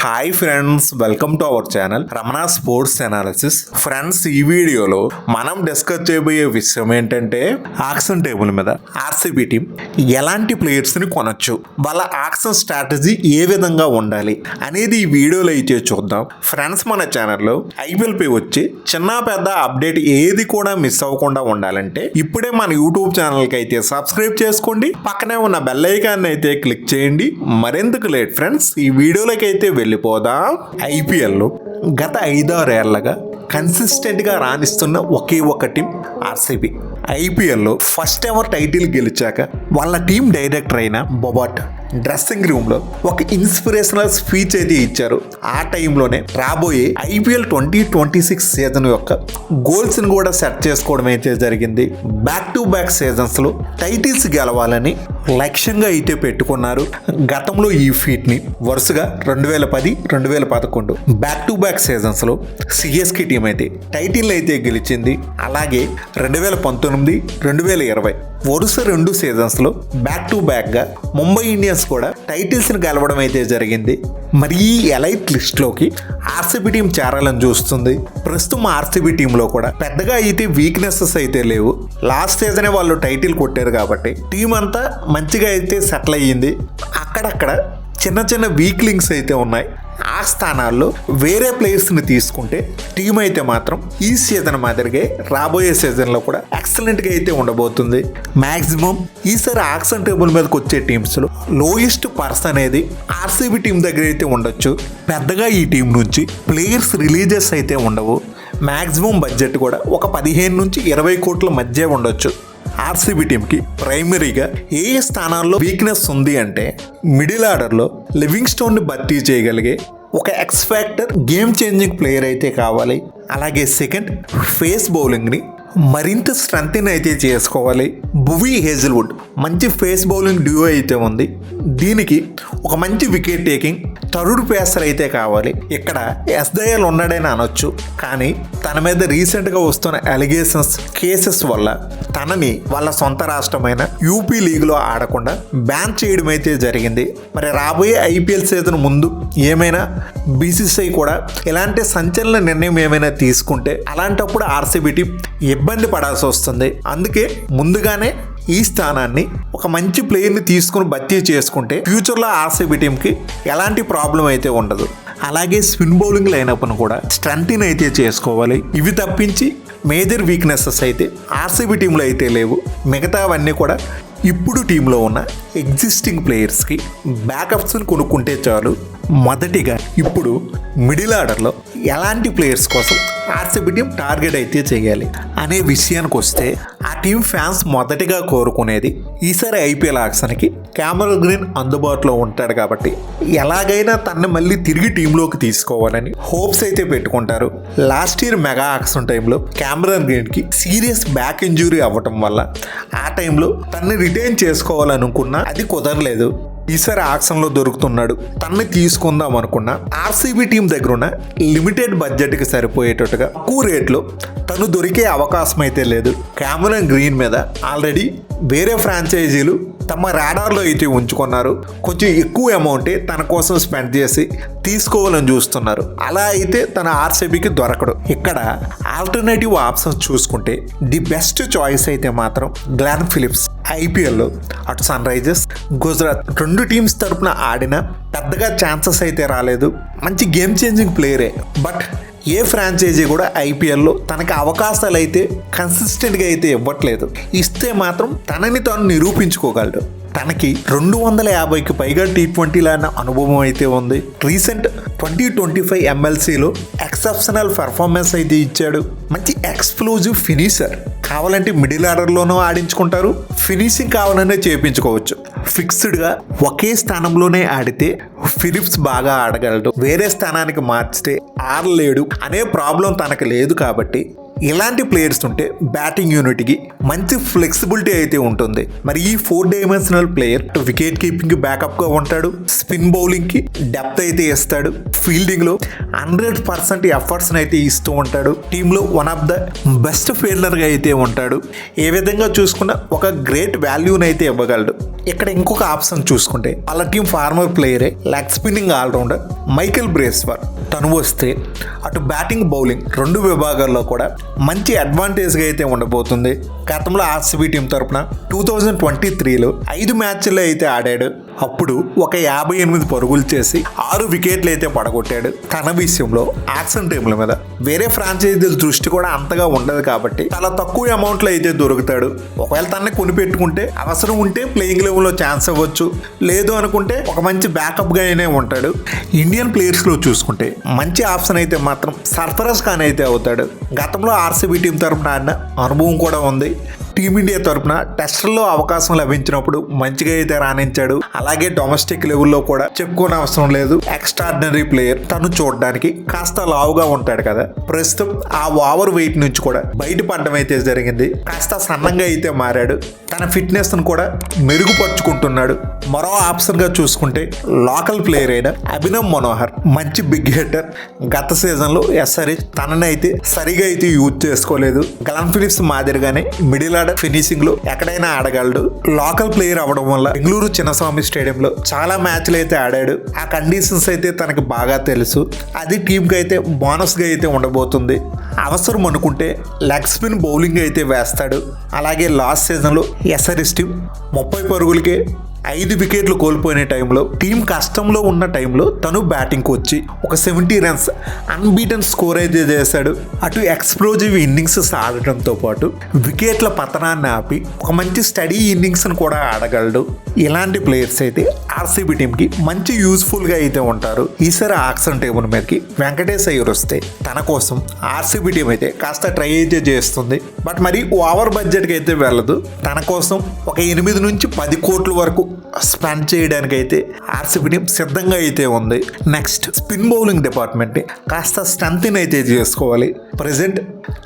Hi friends, welcome to our channel Ramana sports analysis. Friends, ఈ వీడియోలో మనం డిస్కస్ చేయబోయే విషయం ఏంటంటే ఆక్షన్ టేబుల్ మీద ఆర్సీబీ టీం ఎలాంటి ప్లేయర్స్ ని కొనొచ్చు, వాళ్ళ ఆక్షన్ స్ట్రాటజీ ఏ విధంగా ఉండాలి అనేది ఈ వీడియోలో అయితే చూద్దాం. ఫ్రెండ్స్, మన ఛానల్లో ఐపీఎల్ పై వచ్చి చిన్న పెద్ద అప్డేట్ ఏది కూడా మిస్ అవ్వకుండా ఉండాలంటే ఇప్పుడే మన యూట్యూబ్ ఛానల్కి అయితే సబ్స్క్రైబ్ చేసుకోండి, పక్కనే ఉన్న బెల్ ఐకాన్ అయితే క్లిక్ చేయండి. మరెందుకు లేట్ ఫ్రెండ్స్, ఈ వీడియోలోకి అయితే వెళ్ళిపోదాం. ఐపీఎల్లో గత 5-6 ఏళ్లగా కన్సిస్టెంట్గా రాణిస్తున్న ఒకే ఒక టీం ఆర్సీబీ. ఐపీఎల్లో ఫస్ట్ ఎవర్ టైటిల్ గెలిచాక వాళ్ళ టీం డైరెక్టర్ అయిన బొబాట్ డ్రెస్సింగ్ రూమ్లో ఒక ఇన్స్పిరేషనల్ స్పీచ్ అయితే ఇచ్చారు. ఆ టైంలోనే రాబోయే ఐపీఎల్ 2026 సీజన్ యొక్క గోల్స్ని కూడా సెట్ చేసుకోవడం అయితే జరిగింది. బ్యాక్ టు బ్యాక్ సీజన్స్లో టైటిల్స్ గెలవాలని లక్ష్యంగా అయితే పెట్టుకున్నారు. గతంలో ఈ ఫీట్ని వరుసగా 2010, 2011 బ్యాక్ టు బ్యాక్ సీజన్స్లో సిఎస్కే టీం అయితే టైటిల్ అయితే గెలిచింది. అలాగే 2019, 2020 వరుస 2 సీజన్స్లో బ్యాక్ టు బ్యాక్గా ముంబై ఇండియన్స్ కూడా టైటిల్స్ని గెలవడం అయితే జరిగింది. మరి ఈ ఎలైట్ లిస్ట్లోకి ఆర్సీబీ టీం చేరాలని చూస్తుంది. ప్రస్తుతం ఆర్సీబీ టీంలో కూడా పెద్దగా అయితే వీక్నెసెస్ అయితే లేవు. లాస్ట్ సీజనే వాళ్ళు టైటిల్ కొట్టారు కాబట్టి టీం అంతా మంచిగా అయితే సెటిల్ అయ్యింది. అక్కడక్కడ చిన్న చిన్న వీక్ లింక్స్ అయితే ఉన్నాయి. ఆ స్థానాల్లో వేరే ప్లేయర్స్ని తీసుకుంటే టీం అయితే మాత్రం ఈ సీజన్ మాదిరిగా రాబోయే సీజన్లో కూడా ఎక్సలెంట్గా అయితే ఉండబోతుంది. మ్యాక్సిమం ఈసారి ఆక్షన్ టేబుల్ మీదకి వచ్చే టీమ్స్లో లోయెస్ట్ పర్సన్ అనేది ఆర్సీబీ టీం దగ్గర అయితే ఉండొచ్చు. పెద్దగా ఈ టీం నుంచి ప్లేయర్స్ రిలీజెస్ అయితే ఉండవు. మ్యాక్సిమం బడ్జెట్ కూడా ఒక 15 నుంచి 20 కోట్ల మధ్య ఉండొచ్చు. ఆర్సీబీ టీంకి ప్రైమరీగా ఏ స్థానాల్లో వీక్నెస్ ఉంది అంటే మిడిల్ ఆర్డర్లో లివింగ్స్టోన్ని భర్తీ చేయగలిగే ఒక X factor game changing player అయితే కావాలి. అలాగే సెకండ్, ఫేస్ బౌలింగ్ని మరింత స్ట్రెంగ్త్ అయితే చేసుకోవాలి. భువీ హేజిల్వుడ్ మంచి ఫేస్ బౌలింగ్ డ్యూ అయితే ఉంది. దీనికి ఒక మంచి వికెట్ టేకింగ్ తరుడు పేసర్ అయితే కావాలి. ఇక్కడ ఎస్దయల్ ఉన్నాడని అనొచ్చు, కానీ తన మీద రీసెంట్గా వస్తున్న అలిగేషన్స్ కేసెస్ వల్ల తనని వాళ్ళ సొంత రాష్ట్రమైన యూపీ లీగ్లో ఆడకుండా బ్యాన్ చేయడం అయితే జరిగింది. మరి రాబోయే ఐపీఎల్ సీజన్ ముందు ఏమైనా బీసీసీఐ కూడా ఇలాంటి సంచలన నిర్ణయం ఏమైనా తీసుకుంటే అలాంటప్పుడు ఆర్సీబీ టీం ఇబ్బంది పడాల్సి వస్తుంది. అందుకే ముందుగానే ఈ స్థానాన్ని ఒక మంచి ప్లేయర్ని తీసుకుని భర్తీ చేసుకుంటే ఫ్యూచర్లో ఆర్సీబీ టీంకి ఎలాంటి ప్రాబ్లం అయితే ఉండదు. అలాగే స్పిన్ బౌలింగ్ లైనప్ను కూడా స్ట్రెంగ్త్ అయితే చేసుకోవాలి. ఇవి తప్పించి మేజర్ వీక్నెసెస్ అయితే ఆర్సీబీ టీంలో అయితే లేవు. మిగతావన్నీ కూడా ఇప్పుడు టీంలో ఉన్న ఎగ్జిస్టింగ్ ప్లేయర్స్కి బ్యాకప్స్ని కొనుక్కుంటే చాలు. మొదటిగా ఇప్పుడు మిడిల్ ఆర్డర్లో ఎలాంటి ప్లేయర్స్ కోసం ఆర్సీబీ టీం టార్గెట్ అయితే చేయాలి అనే విషయానికి వస్తే ఆ టీం ఫ్యాన్స్ మొదటిగా కోరుకునేది ఈసారి ఐపీఎల్ ఆక్షన్కి క్యామరన్ గ్రీన్ అందుబాటులో ఉంటాడు కాబట్టి ఎలాగైనా తనని మళ్ళీ తిరిగి టీంలోకి తీసుకోవాలని హోప్స్ అయితే పెట్టుకుంటారు. లాస్ట్ ఇయర్ మెగా ఆక్షన్ టైంలో క్యామరన్ గ్రీన్కి సీరియస్ బ్యాక్ ఇంజురీ అవ్వటం వల్ల ఆ టైంలో తనని రిటైన్ చేసుకోవాలనుకున్నా అది కుదరలేదు. ఈసారి ఆక్షన్లో దొరుకుతున్నాడు, తనని తీసుకుందాం అనుకున్నా ఆర్సీబీ టీం దగ్గర ఉన్న లిమిటెడ్ బడ్జెట్కి సరిపోయేటట్టుగా తక్కువ రేట్లో తను దొరికే అవకాశం అయితే లేదు. క్యామరన్ గ్రీన్ మీద ఆల్రెడీ వేరే ఫ్రాంచైజీలు తమ రాడార్లో అయితే ఉంచుకున్నారు. కొంచెం ఎక్కువ అమౌంటే తన కోసం స్పెండ్ చేసి తీసుకోవాలని చూస్తున్నారు. అలా అయితే తన ఆర్సీబీకి దొరకడు. ఇక్కడ ఆల్టర్నేటివ్ ఆప్షన్స్ చూసుకుంటే ది బెస్ట్ చాయిస్ అయితే మాత్రం గ్లెన్ ఫిలిప్స్. ఐపీఎల్లో అటు సన్ రైజర్స్, గుజరాత్ 2 టీమ్స్ తరపున ఆడిన పెద్దగా ఛాన్సెస్ అయితే రాలేదు. మంచి గేమ్ చేంజింగ్ ప్లేయరే, బట్ ఏ ఫ్రాంచైజీ కూడా ఐపీఎల్లో తనకి అవకాశాలు అయితే కన్సిస్టెంట్గా అయితే ఇవ్వట్లేదు. ఇస్తే మాత్రం తనని తాను నిరూపించుకోగలడు. తనకి 250కి పైగా T20 అన్న అనుభవం అయితే ఉంది. రీసెంట్ 2025 MLCలో ఎక్సెప్షనల్ పెర్ఫార్మెన్స్ అయితే ఇచ్చాడు. మంచి ఎక్స్ప్లోజివ్ ఫినిషర్. కావాలంటే మిడిల్ ఆర్డర్లోనూ ఆడించుకుంటారు, ఫినిషింగ్ కావాలనే చేయించుకోవచ్చు. ఫిక్స్డ్గా ఒకే స్థానంలోనే ఆడితే ఫిలిప్స్ బాగా ఆడగలడు. వేరే స్థానానికి మార్చితే ఆడలేడు అనే ప్రాబ్లం తనకు లేదు. కాబట్టి ఇలాంటి ప్లేయర్స్ ఉంటే బ్యాటింగ్ యూనిట్కి మంచి ఫ్లెక్సిబిలిటీ అయితే ఉంటుంది. మరి ఈ 4 dimensional player wicket keeping backup గా ఉంటాడు, స్పిన్ బౌలింగ్ కి డెప్త్ అయితే ఇస్తాడు, ఫీల్డింగ్ లో 100% ఎఫర్ట్స్ అయితే ఇస్తూ ఉంటాడు, టీమ్ లో one of the best fielder గా అయితే ఉంటాడు. ఏ విధంగా చూసుకున్నా ఒక గ్రేట్ వాల్యూని అయితే ఇవ్వగలడు. ఇక్కడ ఇంకొక ఆప్షన్ చూసుకుంటే వాళ్ళ టీం ఫార్మర్ ప్లేయరే leg spinning allrounder Michael Bracewell. తను వస్తే అటు బ్యాటింగ్ బౌలింగ్ 2 విభాగాల్లో కూడా మంచి అడ్వాంటేజ్గా అయితే ఉండబోతుంది. గతంలో ఆర్సీబీ టీం తరపున 2023లో 5 మ్యాచ్ల్లో అయితే ఆడాడు. అప్పుడు ఒక 58 పరుగులు చేసి 6 వికెట్లు అయితే పడగొట్టాడు. తన విషయంలో యాక్షన్ టేబుల్ మీద వేరే ఫ్రాంచైజీల దృష్టి కూడా అంతగా ఉండదు కాబట్టి చాలా తక్కువ అమౌంట్లో అయితే దొరుకుతాడు. ఒకవేళ తనని కొనిపెట్టుకుంటే అవసరం ఉంటే ప్లేయింగ్ లెవెల్లో ఛాన్స్ అవ్వచ్చు, లేదు అనుకుంటే ఒక మంచి బ్యాకప్గా అయినే ఉంటాడు. ఇండియన్ ప్లేయర్స్లో చూసుకుంటే మంచి ఆప్షన్ అయితే మాత్రం సర్ఫరాజ్ ఖాన్ అయితే అవుతాడు. గతంలో ఆర్సీబీ టీం తరపున ఆడిన అనుభవం కూడా ఉంది. టీమిండియా తరపున టెస్టుల్లో అవకాశం లభించినప్పుడు మంచిగా అయితే రాణించాడు. అలాగే డొమెస్టిక్ లెవెల్లో కూడా చెప్పుకోని అవసరం లేదు, ఎక్స్ట్రాడినరీ ప్లేయర్. తను చూడడానికి కాస్త లావుగా ఉంటాడు కదా, ప్రస్తుతం ఆ ఓవర్ వెయిట్ నుంచి కూడా బయటపడడం అయితే జరిగింది. కాస్త సన్నంగా అయితే మారాడు, తన ఫిట్నెస్ ను కూడా మెరుగుపరుచుకుంటున్నాడు. మరో ఆప్షన్ గా చూసుకుంటే లోకల్ ప్లేయర్ అయిన అభినవ్ మనోహర్ మంచి బిగ్ హిట్టర్. గత సీజన్ లో ఎస్ఆర్హెచ్ తనని అయితే సరిగా అయితే యూజ్ చేసుకోలేదు. గ్లెన్ ఫిలిప్స్ మాదిరిగానే మిడిల్ ఫినిషింగ్ లో ఎక్కడైనా ఆడగలడు. లోకల్ ప్లేయర్ అవడం వల్ల బెంగళూరు చిన్నస్వామి స్టేడియంలో చాలా మ్యాచ్లు అయితే ఆడాడు. ఆ కండిషన్స్ అయితే తనకు బాగా తెలుసు. అది టీమ్ కి అయితే బోనస్ గా అయితే ఉండబోతుంది. అవసరం అనుకుంటే లెగ్ స్పిన్ బౌలింగ్ అయితే వేస్తాడు. అలాగే లాస్ట్ సీజన్ లో ఎస్ఆర్హెచ్ టీం 30 పరుగులకే 5 వికెట్లు కోల్పోయిన టైంలో, టీం కష్టంలో ఉన్న టైంలో తను బ్యాటింగ్కి వచ్చి ఒక 70 రన్స్ అన్బీటన్ స్కోర్ అయితే చేశాడు. అటు ఎక్స్ప్లోజివ్ ఇన్నింగ్స్ ఆడటంతో పాటు వికెట్ల పతనాన్ని ఆపి ఒక మంచి స్టడీ ఇన్నింగ్స్ని కూడా ఆడగలడు. ఇలాంటి ప్లేయర్స్ అయితే ఆర్సీబీ టీంకి మంచి యూస్ఫుల్గా అయితే ఉంటారు. ఈసారి ఆక్షన్ టేబుల్ మీదకి వెంకటేష్ అయ్యర్ వస్తే తన కోసం ఆర్సీబీ టీం అయితే కాస్త ట్రై అయితే చేస్తుంది. బట్ మరి ఓవర్ బడ్జెట్కి అయితే వెళ్ళదు. తన కోసం ఒక 8 నుంచి 10 కోట్ల వరకు స్పెండ్ చేయడానికి అయితే ఆర్సీబీ టీం సిద్ధంగా అయితే ఉంది. నెక్స్ట్ స్పిన్ బౌలింగ్ డిపార్ట్మెంట్ కాస్త స్ట్రెంత్ అయితే చేసుకోవాలి. ప్రజెంట్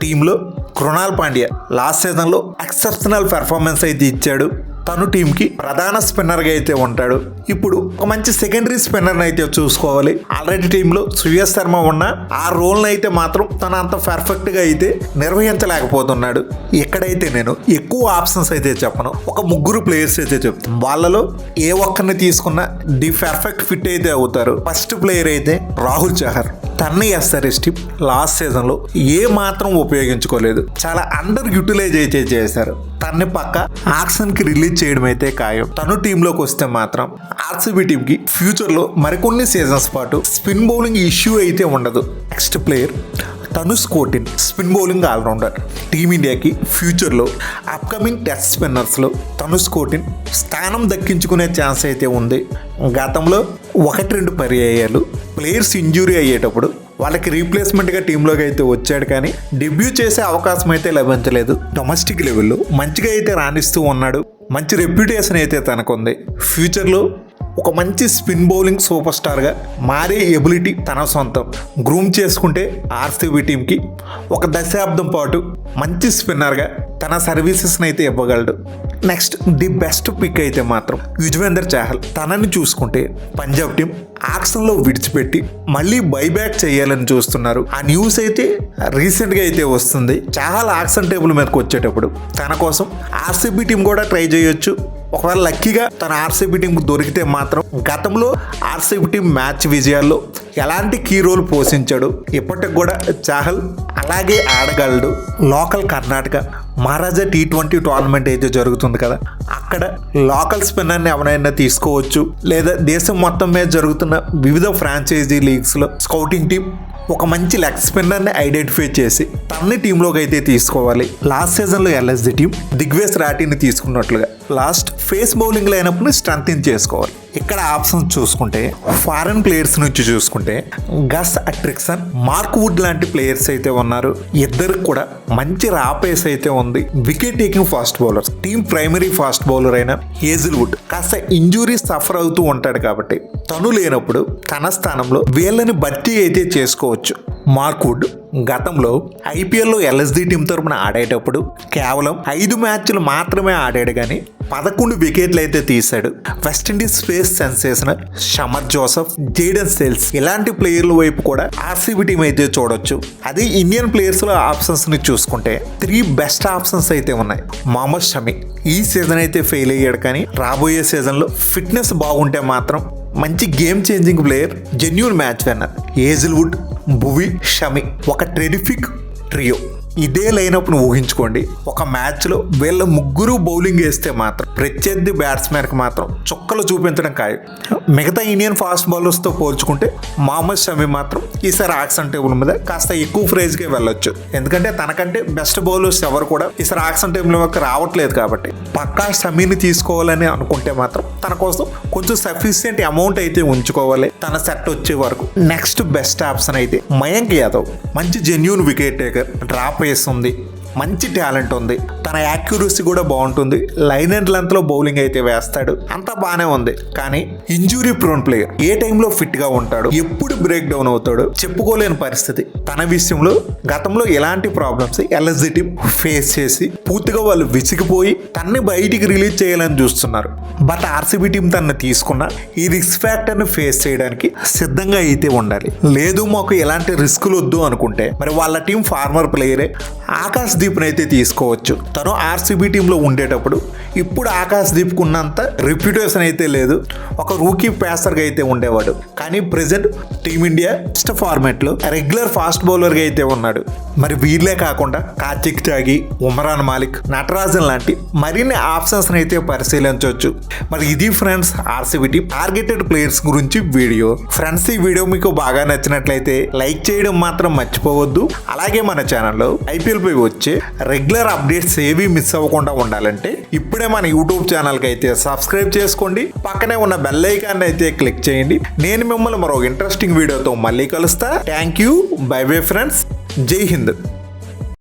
టీంలో కృణాల్ పాండ్యా లాస్ట్ సీజన్లో ఎక్సెప్షనల్ పెర్ఫార్మెన్స్ అయితే ఇచ్చాడు. తను టీంకి ప్రధాన స్పిన్నర్గా అయితే ఉంటాడు. ఇప్పుడు ఒక మంచి సెకండరీ స్పిన్నర్ని అయితే చూసుకోవాలి. ఆల్రెడీ టీంలో శ్రేయస్ శర్మ ఉన్న ఆ రోల్ని అయితే మాత్రం తను అంత పర్ఫెక్ట్గా అయితే నిర్వహించలేకపోతున్నాడు. ఎక్కడైతే నేను ఎక్కువ ఆప్షన్స్ అయితే చెప్పను, ఒక 3 ప్లేయర్స్ అయితే చెప్తాను. వాళ్ళలో ఏ ఒక్కరిని తీసుకున్నా ది పర్ఫెక్ట్ ఫిట్ అయితే అవుతారు. ఫస్ట్ ప్లేయర్ అయితే రాహుల్ చహర్. తన్ని ఎస్ఆర్హెచ్ టీం లాస్ట్ సీజన్లో ఏ మాత్రం ఉపయోగించుకోలేదు, చాలా అండర్ యూటిలైజ్ అయితే చేశారు. తన్ని పక్క ఆక్షన్కి రిలీజ్ చేయడం అయితే ఖాయం. తను టీంలోకి వస్తే మాత్రం ఆర్సీబీ టీంకి ఫ్యూచర్లో మరికొన్ని సీజన్స్ పాటు స్పిన్ బౌలింగ్ ఇష్యూ అయితే ఉండదు. Next player Tanush Kotian, spin bowling allrounder. టీమిండియాకి ఫ్యూచర్లో అప్కమింగ్ టెస్ట్ స్పిన్నర్స్లో తనుష్ కోటిన్ స్థానం దక్కించుకునే ఛాన్స్ అయితే ఉంది. గతంలో 1-2 పర్యాయాలు ప్లేయర్స్ ఇంజురీ అయ్యేటప్పుడు వాళ్ళకి రీప్లేస్మెంట్గా టీంలోకి అయితే వచ్చాడు, కానీ డెబ్యూ చేసే అవకాశం అయితే లభించలేదు. డొమెస్టిక్ లెవెల్లో మంచిగా అయితే రాణిస్తూ ఉన్నాడు. మంచి రెప్యుటేషన్ అయితే తనకుంది. ఫ్యూచర్లో ఒక మంచి స్పిన్ బౌలింగ్ సూపర్ స్టార్గా మారే ఎబిలిటీ తన సొంతం. గ్రూమ్ చేసుకుంటే ఆర్సీబీ టీంకి ఒక దశాబ్దం పాటు మంచి స్పిన్నర్గా తన సర్వీసెస్ని అయితే ఇవ్వగలడు. నెక్స్ట్ ది బెస్ట్ పిక్ అయితే మాత్రం యుజ్వేందర్ చాహల్. తనని చూసుకుంటే పంజాబ్ టీం ఆక్షన్లో విడిచిపెట్టి మళ్ళీ బైబ్యాక్ చేయాలని చూస్తున్నారు. ఆ న్యూస్ అయితే రీసెంట్గా అయితే వస్తుంది. చాహల్ ఆక్షన్ టేబుల్ మీదకి వచ్చేటప్పుడు తన కోసం ఆర్సీబీ టీం కూడా ట్రై చేయొచ్చు. ఒకవేళ లక్కీగా తన ఆర్సీబీ టీంకు దొరికితే మాత్రం గతంలో ఆర్సీబీ టీం మ్యాచ్ విజయాల్లో ఎలాంటి కీ రోల్ పోషించాడు, ఇప్పటికి కూడా చాహల్ అలాగే ఆడగలడు. లోకల్ కర్ణాటక మహారాజా T20 టోర్నమెంట్ అయితే జరుగుతుంది కదా, అక్కడ లోకల్ స్పిన్నర్ని ఎవరైనా తీసుకోవచ్చు. లేదా దేశం మొత్తం మీద జరుగుతున్న వివిధ ఫ్రాంచైజీ లీగ్స్లో స్కౌటింగ్ టీం ఒక మంచి లెగ్ స్పిన్నర్ని ఐడెంటిఫై చేసి తన్ని టీంలోకి అయితే తీసుకోవాలి. లాస్ట్ సీజన్లో ఎల్ఎస్జీ టీం దిగ్వేష్ రాఠీని తీసుకున్నట్లుగా లాస్ట్ ఫేస్ బౌలింగ్ లైనప్ని స్ట్రెంథెన్ చేసుకోవాలి. ఇక్కడ ఆప్షన్స్ చూసుకుంటే ఫారెన్ ప్లేయర్స్ నుంచి చూసుకుంటే గస్ అట్రిక్సన్, మార్క్ వుడ్ లాంటి ప్లేయర్స్ అయితే ఉన్నారు. ఇద్దరికి కూడా మంచి రాపేస్ అయితే ఉంది. Wicket taking fast bowlers. Team primary fast bowler అయిన హేజిల్వుడ్ కాస్త ఇంజురీస్ సఫర్ అవుతూ ఉంటాడు కాబట్టి తను లేనప్పుడు తన స్థానంలో వీళ్ళని భర్తీ అయితే చేసుకోవచ్చు. మార్క్వుడ్ గతంలో ఐపీఎల్లో ఎల్ఎస్డి టీం తరపున ఆడేటప్పుడు కేవలం 5 మ్యాచ్లు మాత్రమే ఆడాడు కానీ 11 వికెట్లు అయితే తీశాడు. West Indies pace sensational Shamar Joseph, Jayden Seales ఇలాంటి ప్లేయర్ల వైపు కూడా ఆర్సీబీ టీం అయితే చూడొచ్చు. అదే ఇండియన్ ప్లేయర్స్లో ఆప్షన్స్ని చూసుకుంటే 3 బెస్ట్ ఆప్షన్స్ అయితే ఉన్నాయి. మొహమ్మద్ షమి ఈ సీజన్ అయితే ఫెయిల్ అయ్యాడు కానీ రాబోయే సీజన్లో ఫిట్నెస్ బాగుంటే మాత్రం మంచి game changing player, genuine match winner. Hazlewood, Bhuvi, Shami ఒక టెరిఫిక్ ట్రియో. ఇదే లైనప్ను ఊహించుకోండి. ఒక మ్యాచ్లో వీళ్ళ ముగ్గురు బౌలింగ్ వేస్తే మాత్రం ప్రత్యర్థి బ్యాట్స్మెన్కి మాత్రం చుక్కలు చూపించడం ఖాయం. మిగతా ఇండియన్ ఫాస్ట్ బౌలర్స్తో పోల్చుకుంటే మహమ్మద్ షమి మాత్రం ఈసారి ఆక్షన్ టేబుల్ మీద కాస్త ఎక్కువ ప్రైజ్కే వెళ్ళొచ్చు. ఎందుకంటే తనకంటే బెస్ట్ బౌలర్స్ ఎవరు కూడా ఈసారి ఆక్షన్ టేబుల్ వరకు రావట్లేదు కాబట్టి పక్కా షమీని తీసుకోవాలని అనుకుంటే మాత్రం తన కోసం కొంచెం సఫిషియెంట్ అమౌంట్ అయితే ఉంచుకోవాలి తన సెట్ వచ్చే వరకు. నెక్స్ట్ బెస్ట్ ఆప్షన్ అయితే మయాంక్ యాదవ్. మంచి జెన్యూన్ వికెట్ టేకర్, డ్రాప్ ఉంది, మంచి టాలెంట్ ఉంది, తన యాక్యురసీ కూడా బాగుంటుంది, లైన్ అండ్ లెంత్ లో బౌలింగ్ అయితే వేస్తాడు, అంతా బాగానే ఉంది. కానీ ఇంజురీ ప్రోన్ ప్లేయర్, ఏ టైంలో ఫిట్ గా ఉంటాడు, ఎప్పుడు బ్రేక్ డౌన్ అవుతాడు చెప్పుకోలేని పరిస్థితి. తన విషయంలో గతంలో ఎలాంటి ప్రాబ్లమ్స్ ఎల్ఎస్జీ టీం ఫేస్ చేసి పూర్తిగా వాళ్ళు విసిగిపోయి తన్ని బయటికి రిలీజ్ చేయాలని చూస్తున్నారు. బట్ ఆర్సీబీ టీం తనని తీసుకున్న ఈ రిస్క్ ఫ్యాక్టర్ ని ఫేస్ చేయడానికి సిద్ధంగా అయితే ఉండాలి. లేదు మాకు ఎలాంటి రిస్కులు వద్దు అనుకుంటే మరి వాళ్ళ టీం ఫార్మర్ ప్లేయరే ఆకాశ్ దీప్ అయితే తీసుకోవచ్చు. తను ఆర్సీబీ టీంలో ఉండేటప్పుడు ఇప్పుడు ఆకాశ్ దీప్కు ఉన్నంత రెప్యుటేషన్ అయితే లేదు. ఒక రూకీ పేసర్గా అయితే ఉండేవాడు. కానీ ప్రెసెంట్ టీమిండియా ఫస్ట్ ఫార్మాట్లో రెగ్యులర్ ఫాస్ట్ బౌలర్గా అయితే ఉన్నాడు. మరి వీళ్ళే కాకుండా కార్తిక్ త్యాగి, ఉమరాన్ మాలిక్, నటరాజన్ లాంటి మరిన్ని ఆప్షన్స్ అయితే పరిశీలించవచ్చు. మరి ఇది friends RCB team targeted players గురించి వీడియో. ఫ్రెండ్స్ ఈ వీడియో మీకు బాగా నచ్చినట్లయితే లైక్ చేయడం మాత్రం మర్చిపోవద్దు. అలాగే మన ఛానల్లో ఐపీఎల్ పై వచ్చే రెగ్యులర్ అప్డేట్స్ ఏవి మిస్ అవ్వకుండా ఉండాలంటే ఇప్పుడే మన యూట్యూబ్ ఛానల్కి అయితే సబ్స్క్రైబ్ చేసుకోండి. పక్కనే ఉన్న బెల్ ఐకాన్ అయితే క్లిక్ చేయండి. నేను మిమ్మల్ని మరో ఇంట్రెస్టింగ్ వీడియోతో మళ్ళీ కలుస్తా. Thank you, by bye friends, జై హింద్.